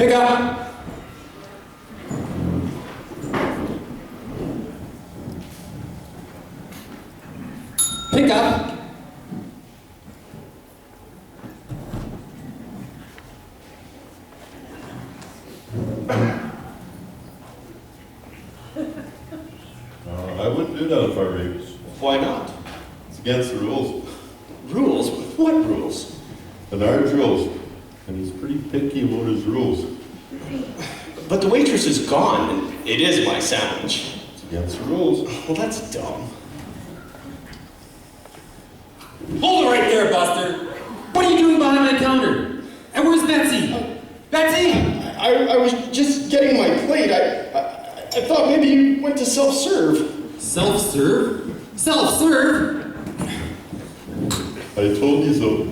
Pick up. Pick up. I wouldn't do that if I were you. Why not? It's against the rules. Rules? What rules? Bernard's rules. And he's pretty picky about his rules. But the waitress is gone, and it is my sandwich. It's against the rules. Well, that's dumb. Hold it right there, Buster. What are you doing behind my counter? And where's Betsy? Betsy! I was just getting my plate. I thought maybe you went to self-serve. Self-serve? Self-serve? I told you so.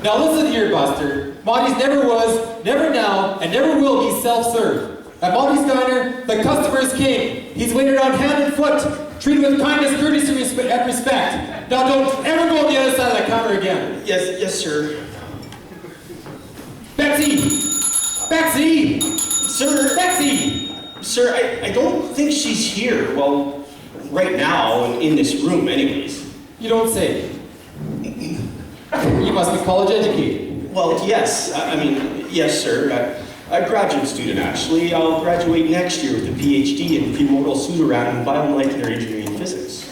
Now listen here, Buster. Monty's never was, never now, and never will be self-serve. At Monty's Diner, the customer is king. He's waited on hand and foot, treated with kindness, courtesy, and respect. Now don't ever go on the other side of that counter again. Yes, sir. Betsy! Betsy! Sir! Betsy! Sir, I don't think she's here. Well, right now, and in this room anyways. You don't say. You must be college educated. Well, yes. I mean, yes, sir. I'm a graduate student, actually. I'll graduate next year with a PhD in premortal pseudoram and biomolecular engineering and physics.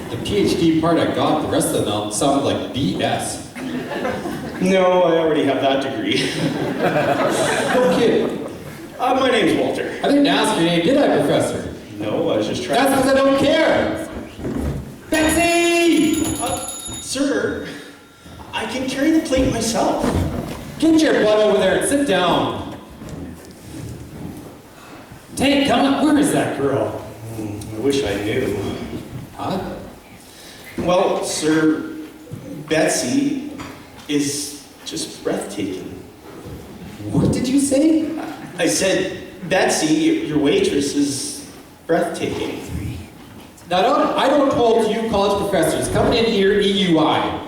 The PhD part I got, the rest of them sound like BS. No, I already have that degree. No kid. My name's Walter. I didn't ask your name, did I, Professor? No, I was just trying. That's because I don't care. Betsy! Sir, I can carry the plate myself. Get your butt over there and sit down. Tank, come on. Where is that girl? I wish I knew. Huh? Well, sir, Betsy is just breathtaking. What did you say? I said, Betsy, your waitress, is breathtaking. Now, I don't hold you college professors coming in here EUI.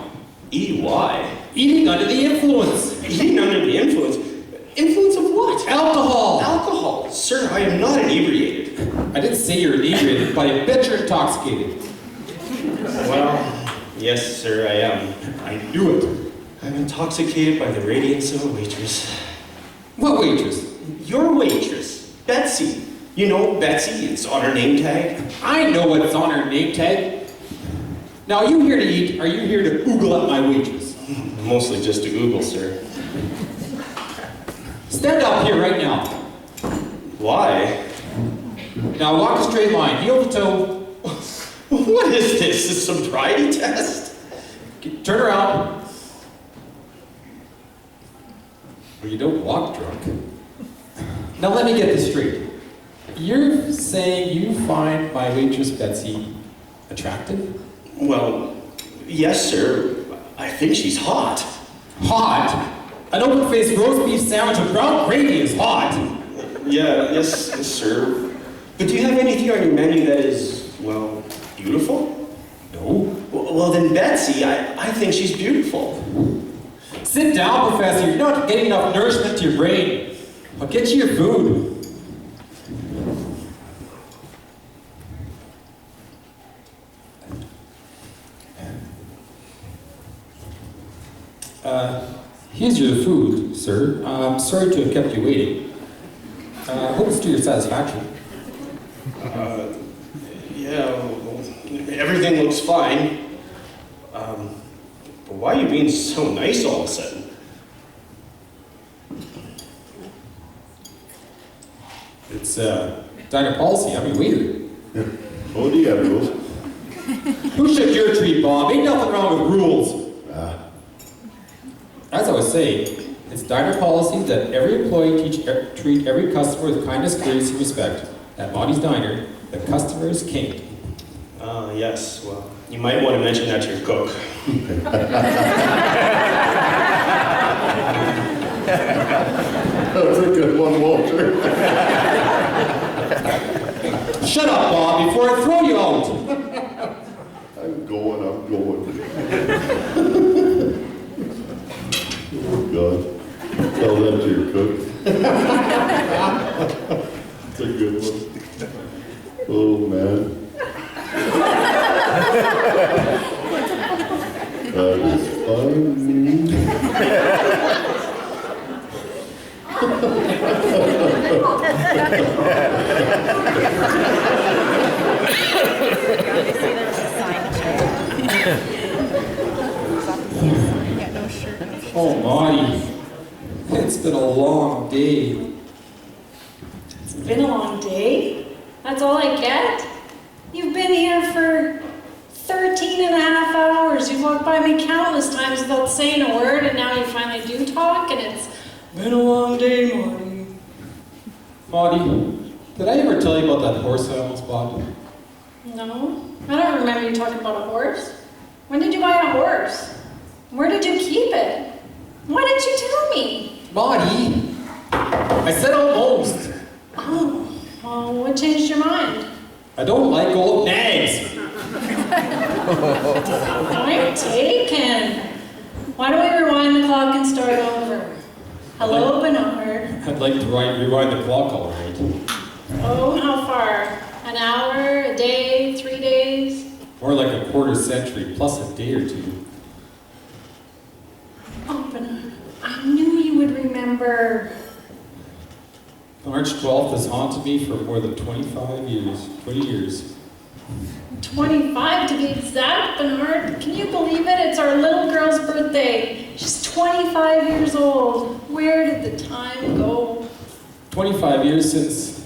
EY? Eating under the influence. Eating under the influence? Influence of what? Alcohol. Alcohol. Sir, I am not inebriated. I didn't say you're inebriated, but I bet you're intoxicated. Well, yes, sir, I am. I knew it. I'm intoxicated by the radiance of a waitress. What waitress? Your waitress, Betsy. You know Betsy, it's on her name tag. I know what's on her name tag. Now, are you here to eat? Or are you here to oogle at my waitress? Mostly just to Google, sir. Stand up here right now. Why? Now walk a straight line, heel to toe. What is this? Is some sobriety test? Turn around. Well, you don't walk drunk. Now let me get this straight. You're saying you find my waitress Betsy attractive? Well, yes, sir. I think she's hot. Hot? An open-faced roast beef sandwich with brown gravy is hot. Yes, sir. But do you have anything on your menu that is, well, beautiful? No. Well, then Betsy, I think she's beautiful. Sit down, Professor. You're not getting enough nourishment to your brain. I'll get you your food. Here's your food, sir. I'm sorry to have kept you waiting. Hope it's to your satisfaction. Yeah, well, everything looks fine. But why are you being so nice all of a sudden? It's diner policy. I'm your waiter. Oh, do you have rules? Who should your treat, Bob? Ain't nothing wrong with rules. As I was saying, it's diner policy that every employee treat every customer with kindness, courtesy, and respect. At Monty's Diner, the customer is king. Yes, well, you might want to mention that to your cook. That's a good one, Walter. Shut up, Bob, before I throw you out. I'm going. That's a good one. Oh, man. That is funny. Oh, Marty. It's been a long day. It's been a long day? That's all I get? You've been here for 13 and a half hours. You've walked by me countless times without saying a word, and now you finally do talk, and it's been a long day, Marty. Marty, did I ever tell you about that horse I almost bought? No? I don't remember you talking about a horse. When did you buy a horse? Where did you keep it? Why didn't you tell me? Marty, I said almost. Oh, well, what changed your mind? I don't like old nags. Point taken. Why don't we rewind the clock and start over? Hello, Bernard. I'd like to rewind the clock, all right. Oh, how far? An hour, a day, 3 days? More like a quarter century, plus a day or two. Oh, Bernard, I knew you would remember. March 12th has haunted me for more than 25 years. 20 years. 25 to be exact, Bernard. Can you believe it? It's our little girl's birthday. She's 25 years old. Where did the time go? 25 years since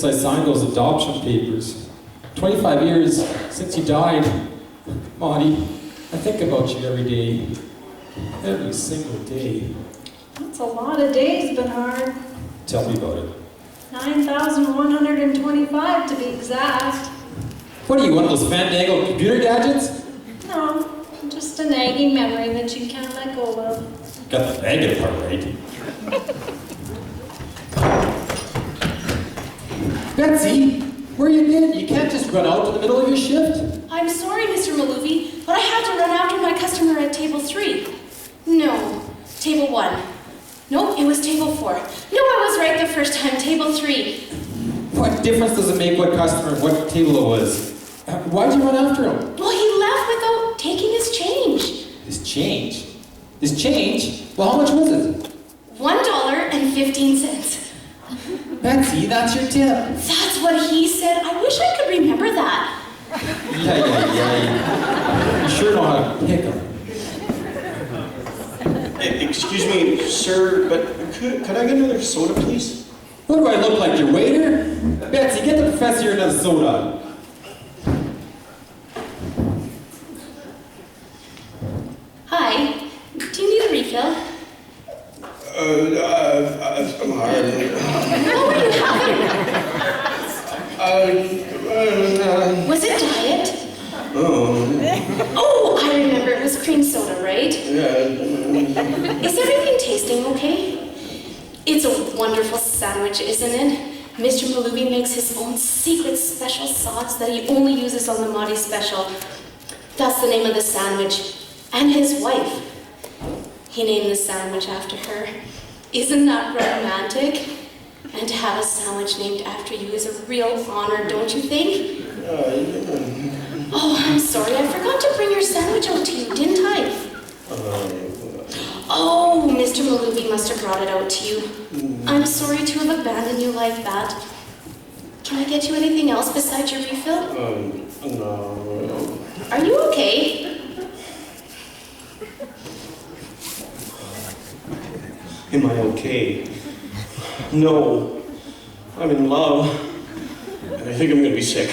I signed those adoption papers. 25 years since you died. Monty, I think about you every day. Every single day. That's a lot of days, Bernard. Tell me about it. 9,125 to be exact. What are you, one of those fandangled computer gadgets? No, just a nagging memory that you can't let go of. Got the negative part right. Betsy, where you been? You can't just run out in the middle of your shift. I'm sorry, Mr. Maluvi, but I have to run after my customer at table 3. No, table 1. Nope, it was table 4. No, I was right the first time, table 3. What difference does it make what customer, what table it was? Why'd you run after him? Well, he left without taking his change. His change? His change? Well, how much was it? $1.15. Betsy, that's your tip. That's what he said. I wish I could remember that. Yeah. You sure know how to pick them. Excuse me, sir, but could I get another soda, please? What do I look like, your waiter? Betsy, get the professor another soda. Hi, do you need a refill? I'm hard. No, you haven't. Was it diet? Oh, I remember. It was cream soda, right? Is everything tasting okay? It's a wonderful sandwich, isn't it? Mr. Malubi makes his own secret special sauce that he only uses on the Mahdi special. That's the name of the sandwich. And his wife. He named the sandwich after her. Isn't that romantic? And to have a sandwich named after you is a real honor, don't you think? Oh, I'm sorry. I forgot to bring your sandwich out to you, didn't I? Oh, Mr. Malubi must have brought it out to you. I'm sorry to have abandoned you like that. Can I get you anything else besides your refill? No. Are you okay? Am I okay? No. I'm in love. And I think I'm gonna be sick.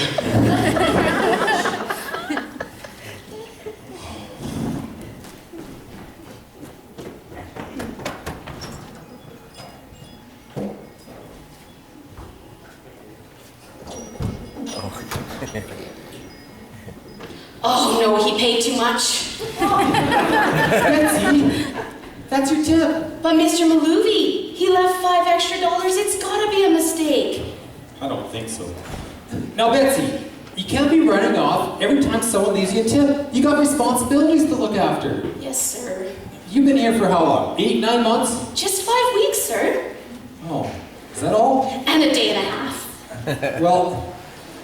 Oh no, he paid too much. Betsy, that's your tip. But Mr. Maluvi, he left $5 extra. It's gotta be a mistake. I don't think so. Now, Betsy, you can't be running off every time someone leaves you a tip. You got responsibilities to look after. Yes, sir. You've been here for how long? 8, 9 months? Just 5 weeks, sir. Oh, is that all? And a day and a half. Well,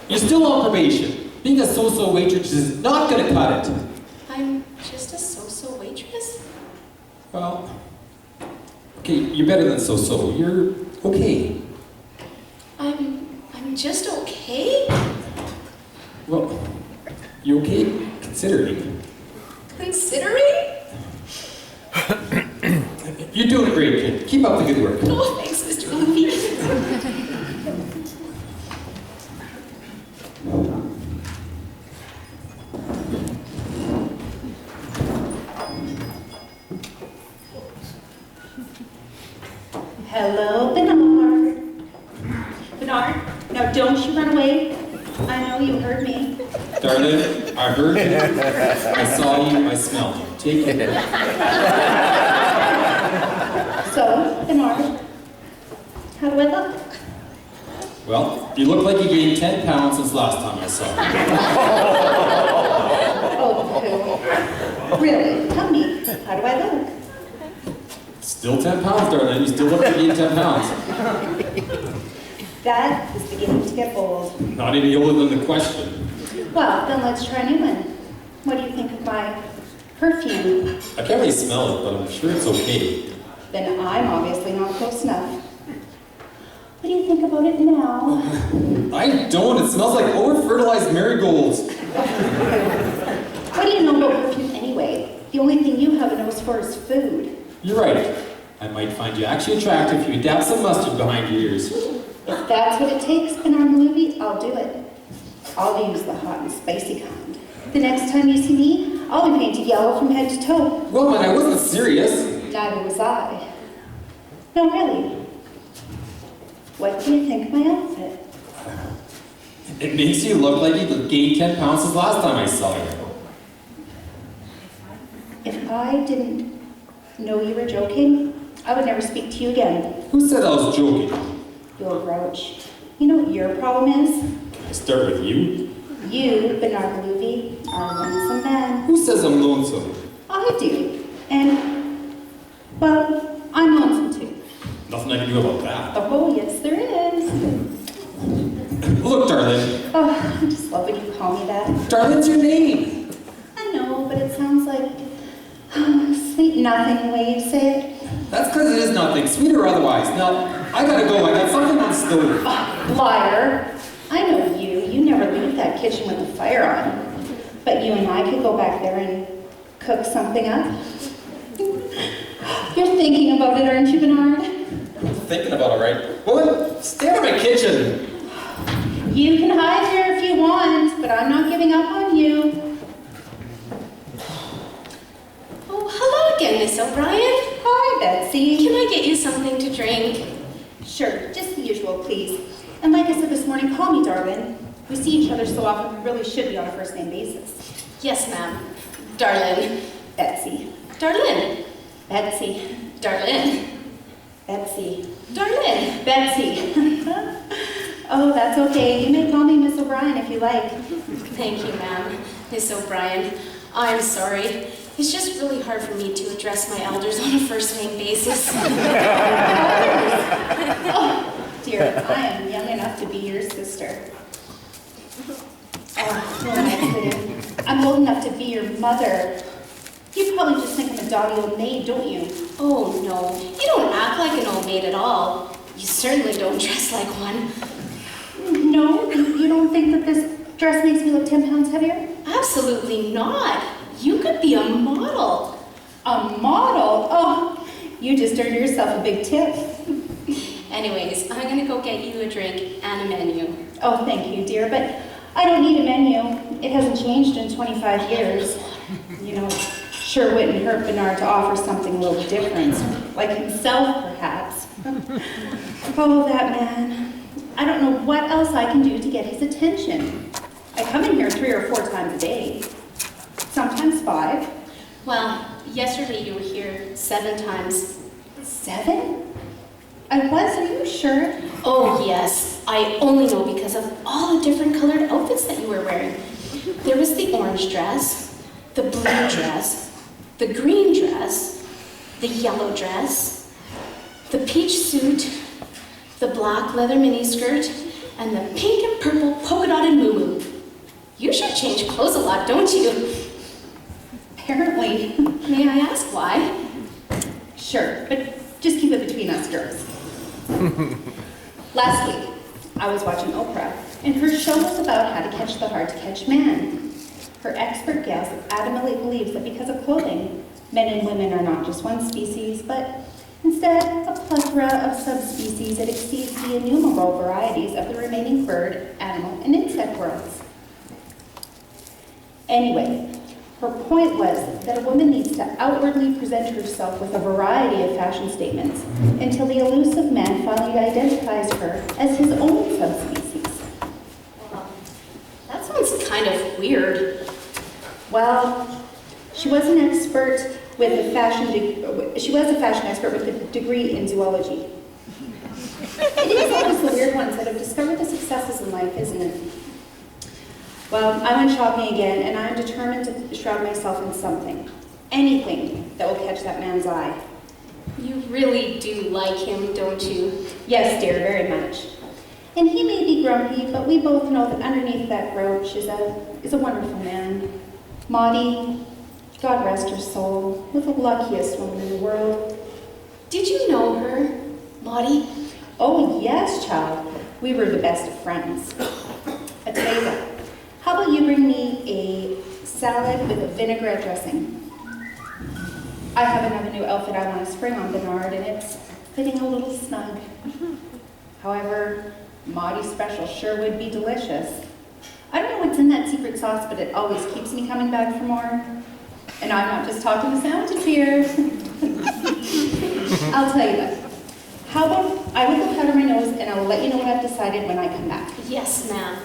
you're still on probation. Being a so-so waitress is not gonna cut it. I'm just a so-so waitress? Well, okay, you're better than so-so. You're okay. I'm just okay? Well, you okay considering? Considering? You're doing great, kid. Keep up the good work. Oh, thanks, Mr. Luffy. Hello, Bernard. Bernard, now don't you run away. I know you heard me. Darling, I heard you. I saw you. I smelled you. Take it. So, Bernard, how do I look? Well, you look like you gained 10 pounds since last time I saw you. Oh, poo. Really? Tell me, how do I look? Still 10 pounds, darling. You still look like you gained 10 pounds. That is beginning to get old. Not any older than the question. Well, then let's try a new one. What do you think of my perfume? I can't really smell it, but I'm sure it's okay. Then I'm obviously not close enough. What do you think about it now? I don't. It smells like over-fertilized marigolds. What do you know about perfume anyway? The only thing you have a nose for is food. You're right. I might find you actually attractive if you dab some mustard behind your ears. If that's what it takes, Bernard Maluvi, I'll do it. I'll use the hot and spicy kind. The next time you see me, I'll be painted yellow from head to toe. Well, man, I wasn't serious. Neither was I. No, really. What do you think of my outfit? It makes you look like you gained 10 pounds since last time I saw you. If I didn't know you were joking, I would never speak to you again. Who said I was joking? You old grouch. You know what your problem is? I start with you. You, Bernard Maluvi, are a lonesome man. Who says I'm lonesome? I do. And, well, I'm lonesome too. Nothing I can do about that. Oh, yes, there is. Look, darling. Oh, I just love when you call me that. Darling's your name. I know, but it sounds like sweet nothing the way you say it. That's because it is nothing, sweet or otherwise. Now, I gotta go. I got something on the stove. Oh, liar. I know you. You never leave that kitchen with the fire on. But you and I could go back there and cook something up. You're thinking about it, aren't you, Bernard? I'm thinking about it, right? Woman, stay out of my kitchen. You can hide here if you want, but I'm not giving up on you. Oh, hello again, Miss O'Brien. Hi, Betsy. Can I get you something to drink? Sure, just the usual, please. And like I said this morning, call me darling. We see each other so often, we really should be on a first-name basis. Yes, ma'am. Darlin. Betsy. Darlin. Betsy. Darlin. Betsy. Darlin. Betsy. Oh, that's okay. You may call me Miss O'Brien if you like. Thank you, ma'am. Miss O'Brien. I'm sorry. It's just really hard for me to address my elders on a first-name basis. Oh, dear, I am young enough to be your sister. Oh, who am I kidding? I'm old enough to be your mother. You probably just think I'm a dotty old maid, don't you? Oh, no. You don't act like an old maid at all. You certainly don't dress like one. No? You don't think that this dress makes me look 10 pounds heavier? Absolutely not. You could be a model. A model? Oh, you just earned yourself a big tip. Anyways, I'm gonna go get you a drink and a menu. Oh, thank you, dear, but I don't need a menu. It hasn't changed in 25 years. You know, it sure wouldn't hurt Bernard to offer something a little different, like himself, perhaps. Oh, that man. I don't know what else I can do to get his attention. I come in here 3 or 4 times a day, sometimes 5. Well, yesterday you were here 7 times. 7? I was, are you sure? Oh, yes. I only know because of all the different colored outfits that you were wearing. There was the orange dress, the blue dress, the green dress, the yellow dress, the peach suit, the black leather miniskirt, and and the pink and purple polka dotted moo-moo. You should change clothes a lot, don't you? Apparently. May I ask why? Sure, but just keep it between us girls. Last week, I was watching Oprah, and her show was about how to catch the hard-to-catch man. Her expert gal adamantly believes that because of clothing, men and women are not just one species, but instead a plethora of subspecies that exceeds the innumerable varieties of the remaining bird, animal, and insect worlds. Anyway, her point was that a woman needs to outwardly present herself with a variety of fashion statements until the elusive man finally identifies her as his own subspecies. Well, that sounds kind of weird. Well, she was an expert with a she was a fashion expert with a degree in zoology. It is always the weird ones that have discovered the successes in life, isn't it? Well, I went shopping again, and I'm determined to shroud myself in something. Anything that will catch that man's eye. You really do like him, don't you? Yes, dear, very much. And he may be grumpy, but we both know that underneath that grouch is a wonderful man. Maudie, God rest her soul, was the luckiest woman in the world. Did you know her, Maudie? Oh, yes, child. We were the best of friends. I tell you what, how about you bring me a salad with a vinaigrette dressing? I have another new outfit I want to spring on Bernard, and it's fitting a little snug. However, Maudie's special sure would be delicious. I don't know what's in that secret sauce, but it always keeps me coming back for more. And I'm not just talking the sandwiches here. I'll tell you what. How about I will go powder my nose, and I'll let you know what I've decided when I come back. Yes, ma'am.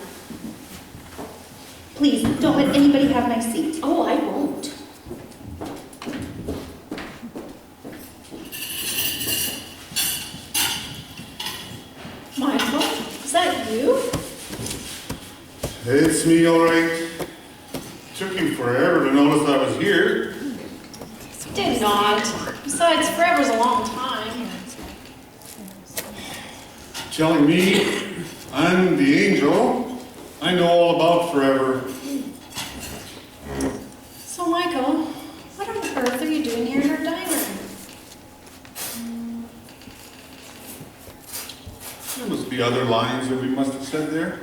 Please, don't let anybody have my seat. Oh, I won't. Michael, is that you? It's me, all right. Took him forever to notice I was here. Did not. Besides, forever's a long time. Telling me I'm the angel. I know all about forever. So, Michael, what on earth are you doing here in our diner? There must be other lines that we must have said there.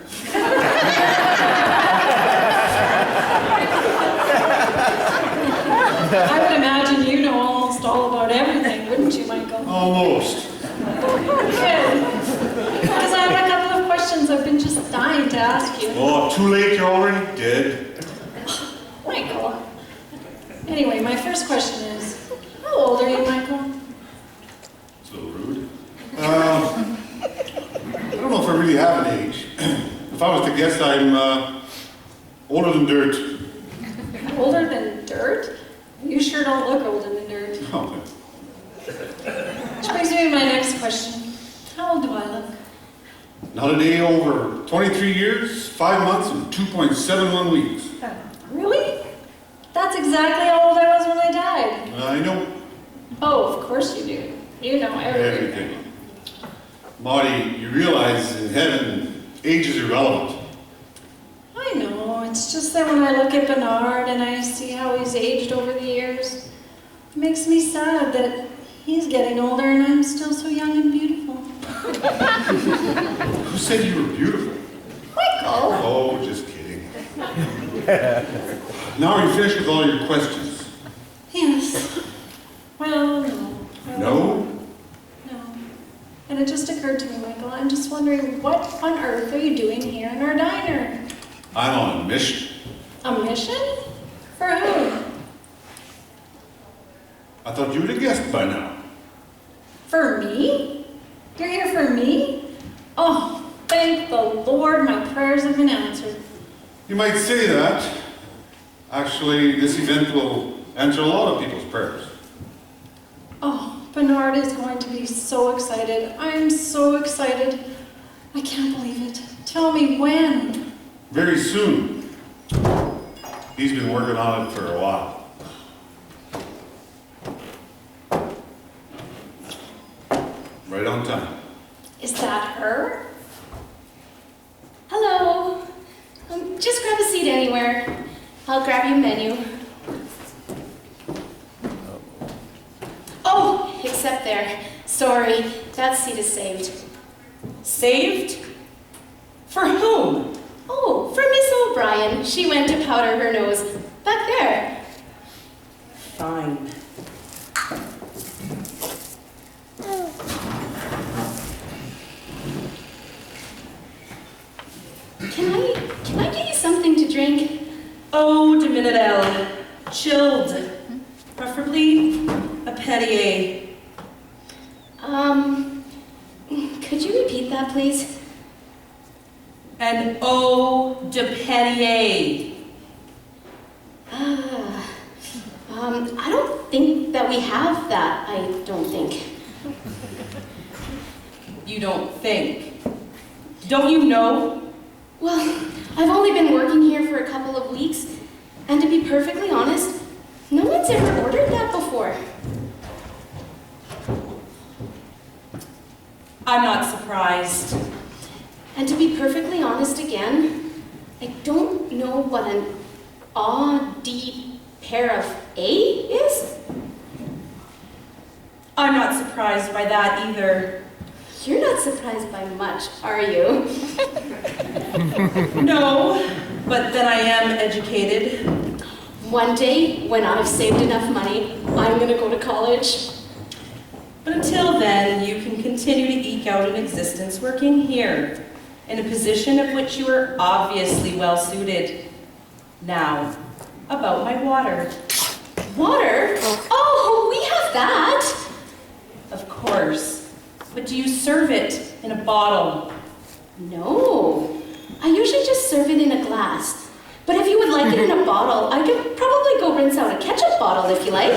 I would imagine you know almost all about everything, wouldn't you, Michael? Almost. Good. Because I have a couple of questions I've been just dying to ask you. Oh, too late, you're already dead. Michael. Anyway, my first question is, how old are you, Michael? So rude. I don't know if I really have an age. If I was to guess, I'm older than dirt. Older than dirt? You sure don't look older than dirt. Oh, Which brings me to my next question. How old do I look? not a day over. 23 years, 5 months, and 2.71 weeks. Really? That's exactly how old I was when I died. I know Oh, of course you do. You know everything. everything. Maudie, you realize in heaven, age is irrelevant. I know. It's just that when I look at Bernard and I see how he's aged over the years, it makes me sad that he's getting older and I'm still so young and beautiful. Who said you were beautiful? Michael! Oh, just kidding. Now are you finished with all your questions? Yes. Well, no. No? No. And it just occurred to me, Michael, I'm just wondering, what on earth are you doing here in our diner? I'm on a mission. A mission? For who? I thought you would have guessed by now. For me? You're here for me? Oh, thank the Lord, my prayers have been answered. You might say that. Actually, this event will answer a lot of people's prayers. Oh, Bernard is going to be so excited. I'm so excited. I can't believe it. Tell me when. Very soon. He's been working on it for a while. Right on time. Is that her? I'll grab you a menu. Oh, except there. Sorry, that seat is saved. Saved? For whom? Oh, for Miss O'Brien. She went to powder her nose. Back there. Fine. Can I get you something to drink? Eau de mineral. Chilled. Preferably a Perrier. Could you repeat that, please? An eau de Perrier. I don't think that we have that, I don't think. You don't think? Don't you know? Well, I've only been working here for a couple of weeks, and to be perfectly honest, no one's ever ordered that before. I'm not surprised. And to be perfectly honest again, I don't know what an S.A.D pair of A is. I'm not surprised by that either. You're not surprised by much, are you? No, but then I am educated. One day, when I've saved enough money, I'm gonna go to college. But until then, you can continue to eke out an existence working here, in a position of which you are obviously well suited. Now, about my water. Water? Oh, we have that! Of course. But do you serve it in a bottle? No. I usually just serve it in a glass. But if you would like it in a bottle, I could probably go rinse out a ketchup bottle if you like.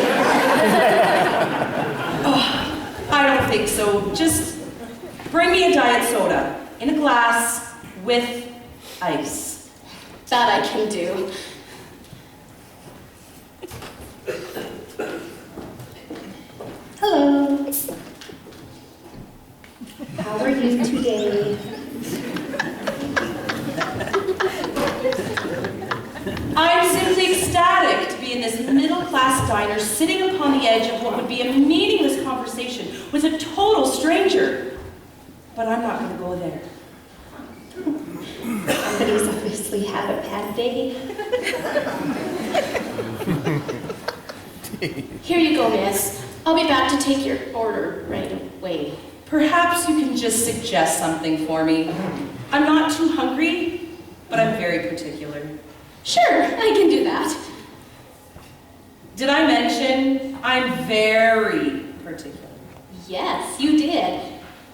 I don't think so. Just bring me a diet soda in a glass with ice. That I can do. Hello. How are you today? I'm simply ecstatic to be in this middle-class diner sitting upon the edge of what would be a meaningless conversation with a total stranger. But I'm not going to go there. Somebody's obviously had a bad day. Here you go, miss. I'll be back to take your order right away. Perhaps you can just suggest something for me. I'm not too hungry, but I'm very particular. Sure, I can do that. Did I mention I'm very particular? Yes, you did.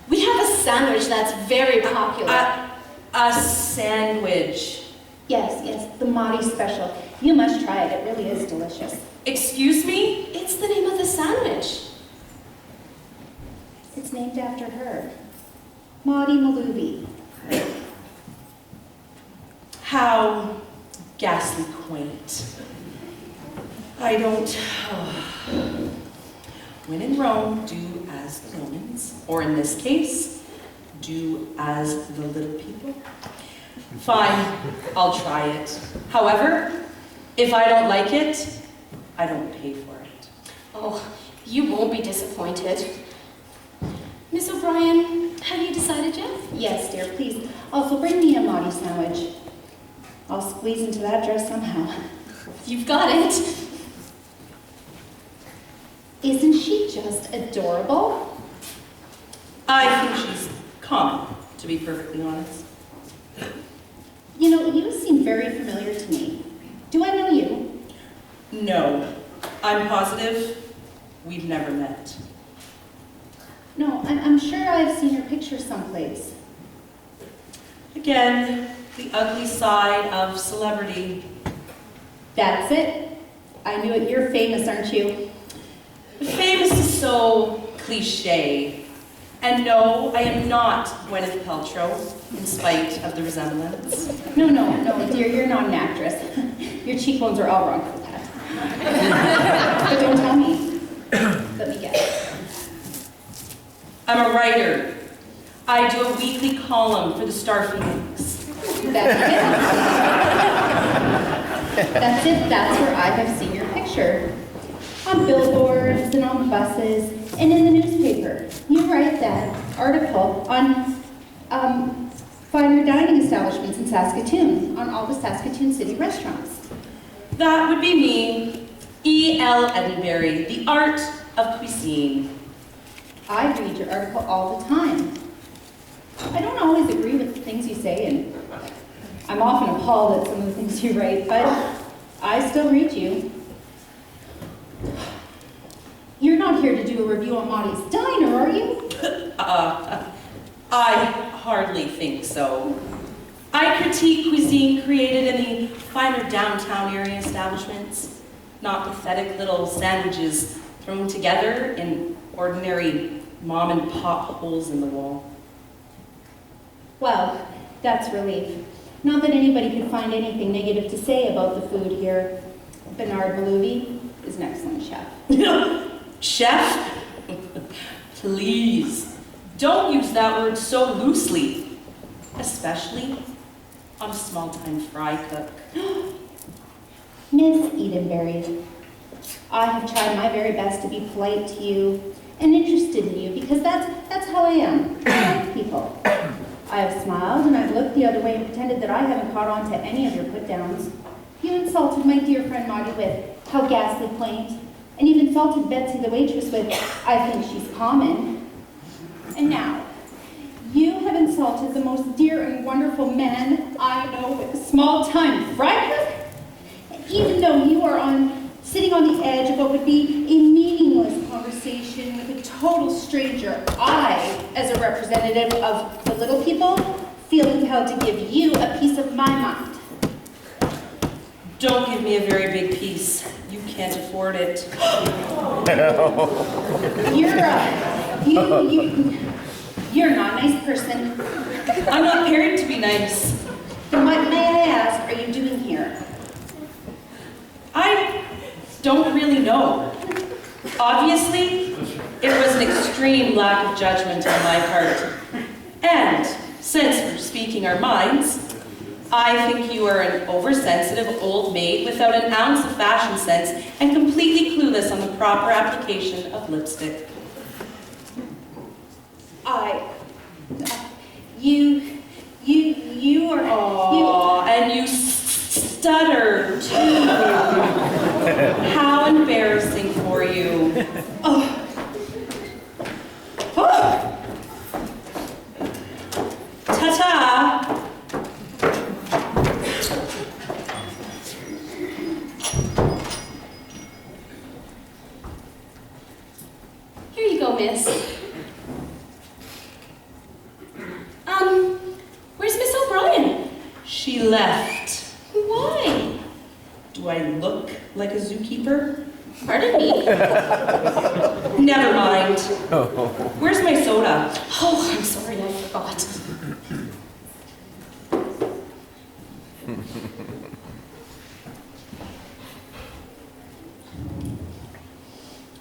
We have a sandwich that's very popular. A sandwich. Yes, the Mahdi special. You must try it. It really is delicious. Excuse me? It's the name of the sandwich. It's named after her. Mahdi Maloubi. How ghastly quaint. I don't... When in Rome, do as the Romans, or in this case, do as the little people. Fine, I'll try it. However, if I don't like it, I don't pay for it. Oh, you won't be disappointed. Miss O'Brien, have you decided yet? Yes, dear, please. Also, bring me a Mahdi sandwich. I'll squeeze into that dress somehow. You've got it. Isn't she just adorable? I think she's common, to be perfectly honest. You know, you seem very familiar to me. Do I know you? No, I'm positive we've never met. No, I'm sure I've seen your picture someplace. Again, the ugly side of celebrity. That's it. I knew it. You're famous, aren't you? Famous is so cliche. And no, I am not Gwyneth Paltrow, in spite of the resemblance. No, dear, you're not an actress. Your cheekbones are all wrong for that. But don't tell me. Let me guess. I'm a writer. I do a weekly column for the Star Phoenix. That's That's it, that's where I have seen your picture. On billboards and on buses and in the newspaper. You write that article on finer dining establishments in Saskatoon, on all the Saskatoon city restaurants. That would be me, E.L. Edenberry, The Art of Cuisine. I read your article all the time. I don't always agree with the things you say, and I'm often appalled at some of the things you write, but I still read you. You're not here to do a review on Maudie's Diner, are you? I hardly think so. I critique cuisine created in the finer downtown area establishments, not pathetic little sandwiches thrown together in ordinary mom and pop holes in the wall. Well, that's relief. Not that anybody could find anything negative to say about the food here. Bernard Malouvi is an excellent chef. Chef? Please, don't use that word so loosely, especially on a small-time fry cook. Miss Edenberry, I have tried my very best to be polite to you and interested in you because that's how I am. I like people. I have smiled and I've looked the other way and pretended that I haven't caught on to any of your put-downs. You insulted my dear friend Maudie with, "How ghastly quaint," and you've insulted Betsy the waitress with, "I think she's common." And now, you have insulted the most dear and wonderful man I know with a small-time fry cook? Even though you are sitting on the edge of what would be a meaningless conversation with a total stranger, I, as a representative of the little people, feel compelled to give you a piece of my mind. Don't give me a very big piece. You can't afford it. You're not a nice person. I'm not married to be nice. Then what, may I ask, are you doing here? I don't really know. Obviously, it was an extreme lack of judgment on my part. And since we're speaking our minds, I think you are an oversensitive old maid without an ounce of fashion sense and completely clueless on the proper application of lipstick. You are... Aww, and you stutter, too. How embarrassing for you. Oh. Ta-ta! Here you go, miss. Where's Miss O'Brien? She left. Why? Do I look like a zookeeper? Pardon me? Never mind. Where's my soda? Oh, I'm sorry, I forgot.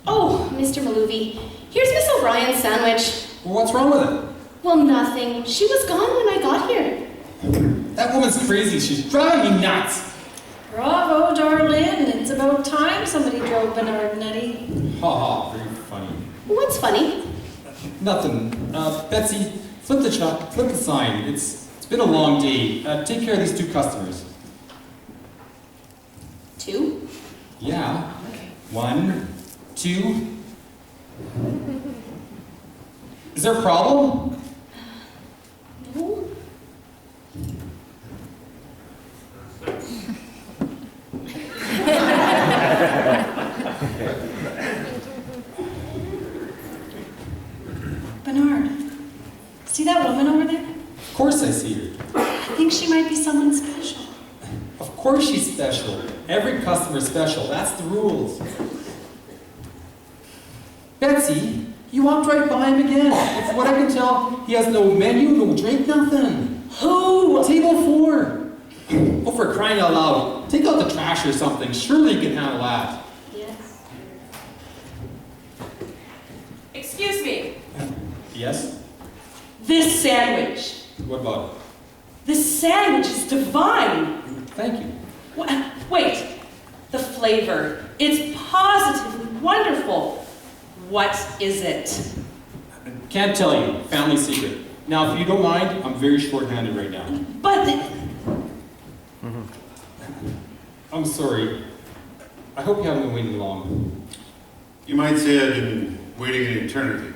Oh, Mr. Malouvi, here's Miss O'Brien's sandwich. Well, what's wrong with it? Well, nothing. She was gone when I got here. That woman's crazy. She's driving me nuts. Bravo, darling. It's about time somebody drove Bernard nutty. Ha ha, very funny. What's funny? Nothing. Betsy, flip the sign. It's been a long day. Take care of these 2 customers. 2? Yeah. Okay. 1, 2. Is there a problem? No. Bernard, see that woman over there? Of course I see her. I think she might be someone special. Of course she's special. Every customer's special. That's the rules. Betsy, you walked right by him again. And from what I can tell, he has no menu, no drink, nothing. Who? Table 4. Oh, for crying out loud. Take out the trash or something. Surely you can handle that. Yes. Excuse me. Yes? This sandwich. What about it? This sandwich is divine. Thank you. Wait, the flavor. It's positively wonderful. What is it? Can't tell you. Family secret. Now, if you don't mind, I'm very short-handed right now. But I'm sorry. I hope you haven't been waiting long. You might say I've been waiting an eternity.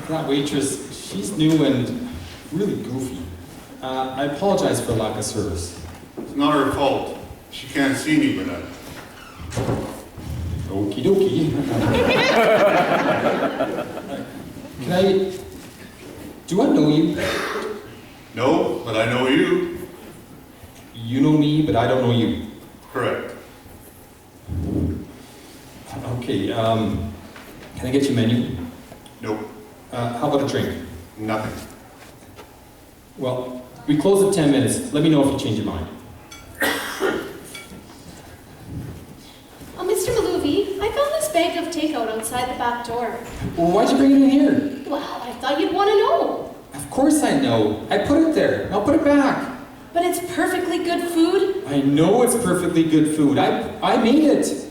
That waitress, she's new and really goofy. I apologize for lack of service. It's not her fault. She can't see me, but Okie dokie. Do I know you? no, but I know you. You know me, but I don't know you. Correct. Okay, can I get your menu? Nope. How about a drink? Nothing. Well, we close in 10 minutes. Let me know if you change your mind. Oh, Mr. Maluvi, I found this bag of takeout outside the back door. Well, why'd you bring it in here? Well, I thought you'd want to know. Of course I know. I put it there. I'll put it back. But it's perfectly good food. I know it's perfectly good food. I made it.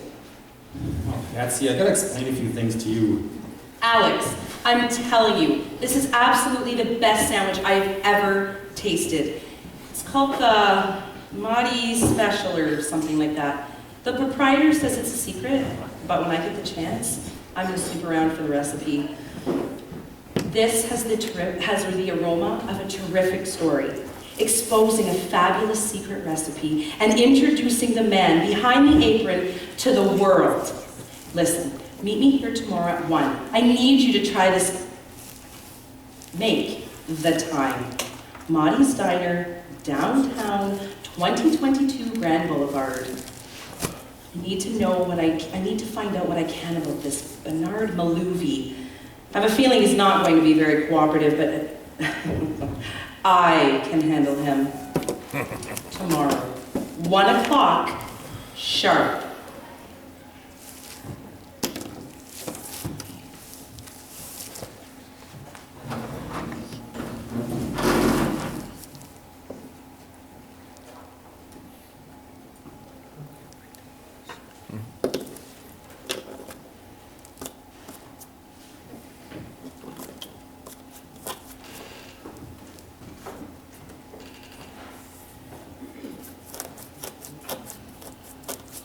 Oh, Patsy, I gotta explain a few things to you. Alex, I'm telling you, this is absolutely the best sandwich I've ever tasted. It's called the S.A.D Special or something like that. The proprietor says it's a secret, but when I get the chance, I'm gonna snoop around for the recipe. This has the aroma of a terrific story, exposing a fabulous secret recipe and introducing the man behind the apron to the world. Listen, meet me here tomorrow at 1. I need you to try this. Make the time. S.A.D's Diner, downtown, 2022 Grand Boulevard. I need to find out what I can about this Bernard Maluvi. I have a feeling he's not going to be very cooperative, but I can handle him. Tomorrow, 1 o'clock, sharp.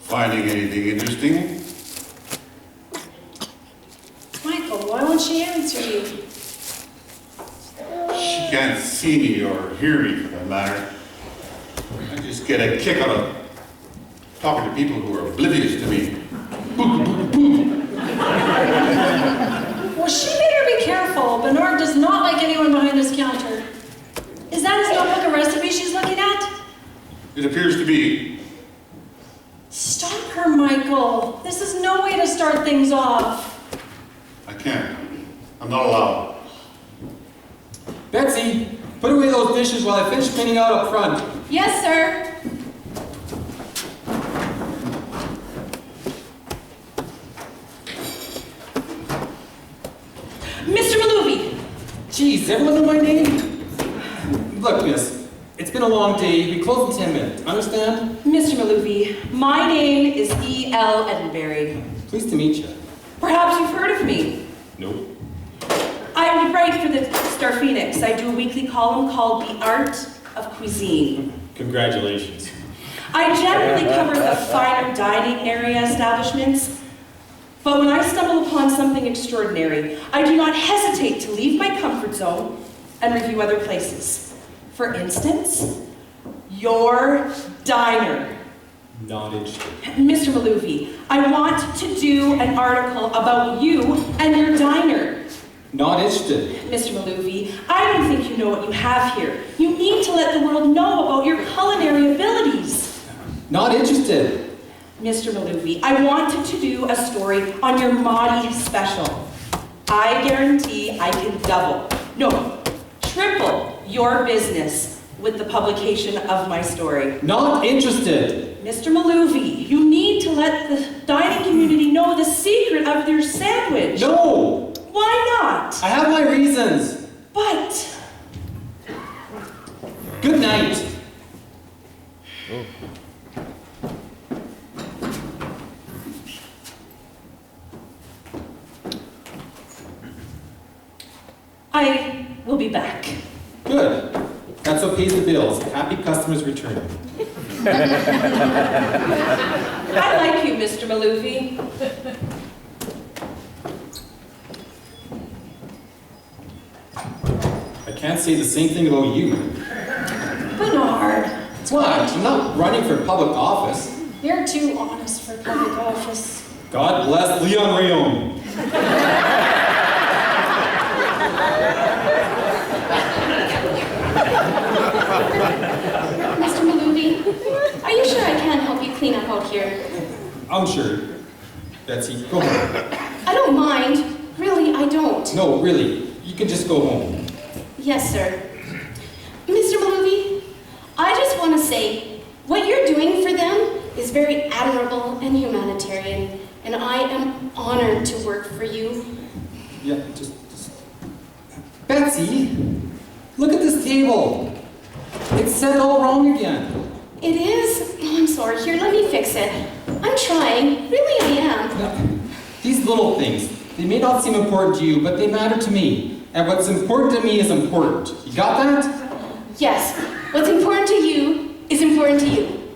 Finding anything interesting? Michael, why won't she answer you? She can't see me or hear me, for that matter. I just get a kick out of talking to people who are oblivious to me. Well, she better be careful. Bernard does not like anyone behind his counter. Is that his notebook of recipes she's looking at? It appears to be. Stop her, Michael. This is no way to start things off. I can't. I'm not allowed. Betsy, put away those dishes while I finish cleaning out up front. Yes, sir. Mr. Maluvi! Geez, everyone know my name? Look, miss, it's been a long day. We close in 10 minutes. Understand? Mr. Maluvi, my name is E.L. Edinberry. Pleased to meet you. Perhaps you've heard of me. Nope. I write for the Star Phoenix. I do a weekly column called The Art of Cuisine. Congratulations. I generally cover the finer dining area establishments, but when I stumble upon something extraordinary, I do not hesitate to leave my comfort zone and review other places. For instance, your diner. Not interested. Mr. Maluvi, I want to do an article about you and your diner. Not interested. Mr. Maluvi, I don't think you know what you have here. You need to let the world know about your culinary abilities. Not interested. Mr. Maluvi, I wanted to do a story on your S.A.D special. I guarantee I can triple your business with the publication of my story. Not interested. Mr. Maluvi, you need to let the dining community know the secret of your sandwich. No. Why not? I have my reasons. But Good night. I will be back. Good. That's what pays the bills. Happy customers returning. I like you, Mr. Maloofi. I can't say the same thing about you. Bernard, What? I'm not running for public office. you're too honest for public office. God bless Leon Rayon. Mr. Malooby, are you sure I can help you clean up out here? I'm sure. Betsy, go home. I don't mind. Really, I don't. No, really. You can just go home. Yes, sir. Mr. Malooby, I just want to say, what you're doing for them is very admirable and humanitarian, and I am honored to work for you. Yeah, just... Betsy, look at this table. It's set all wrong again. It is? Oh, I'm sorry. Here, let me fix it. I'm trying. Really, I am. Now, these little things, they may not seem important to you, but they matter to me. And what's important to me is important. You got that? Yes, what's important to you is important to you.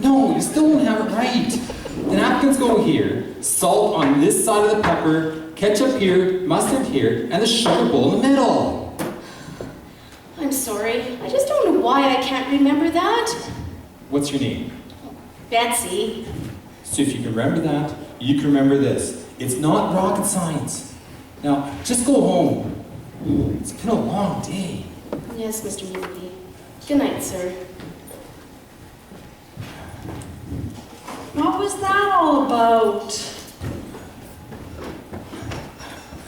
No, you still don't have it right. The napkins go here, salt on this side of the pepper, ketchup here, mustard here, and the sugar bowl in the middle. I'm sorry. I just don't know why I can't remember that. What's your name? Betsy. So if you can remember that, you can remember this. It's not rocket science. Now, just go home. It's been a long day. Yes, Mr. Malooby. Good night, sir. What was that all about?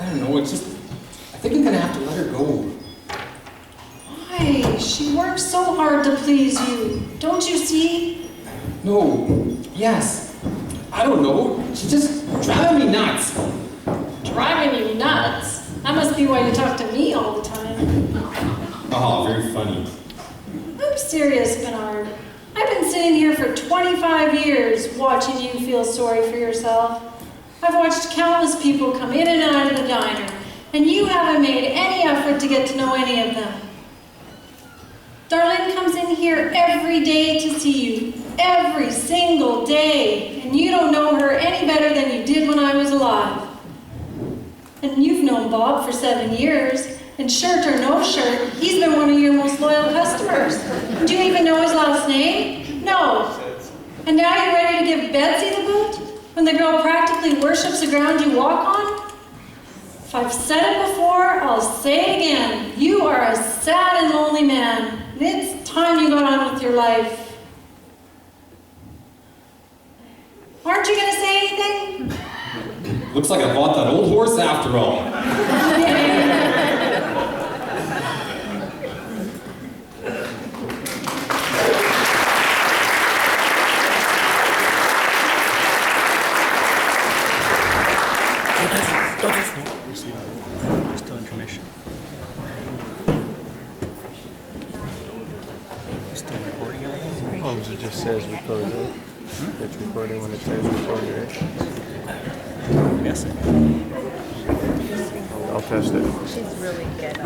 I don't know, it's just... I think I'm gonna have to let her go. Why? She works so hard to please you. Don't you see? No. Yes. I don't know. She's just driving me nuts. Driving you nuts. That must be why you talk to me all the time. Oh, very funny. I'm serious, Bernard. I've been sitting here for 25 years watching you feel sorry for yourself. I've watched countless people come in and out of the diner, and you haven't made any effort to get to know any of them. Darlene comes in here every day to see you, every single day, and you don't know her any better than you did when I was alive. And you've known Bob for 7 years, and shirt or no shirt, he's been one of your most loyal customers. Do you even know his last name? No. And now you're ready to give Betsy the boot? When the girl practically worships the ground you walk on? If I've said it before, I'll say it again. You are a sad and lonely man. And it's time you got on with your life. Aren't you going to say anything? Looks like I bought that old horse after all. We're still in commission. Still recording everything? Oh, it just says recorded. It's recording when it says recording, right? Yes. I'll test it. She's really good.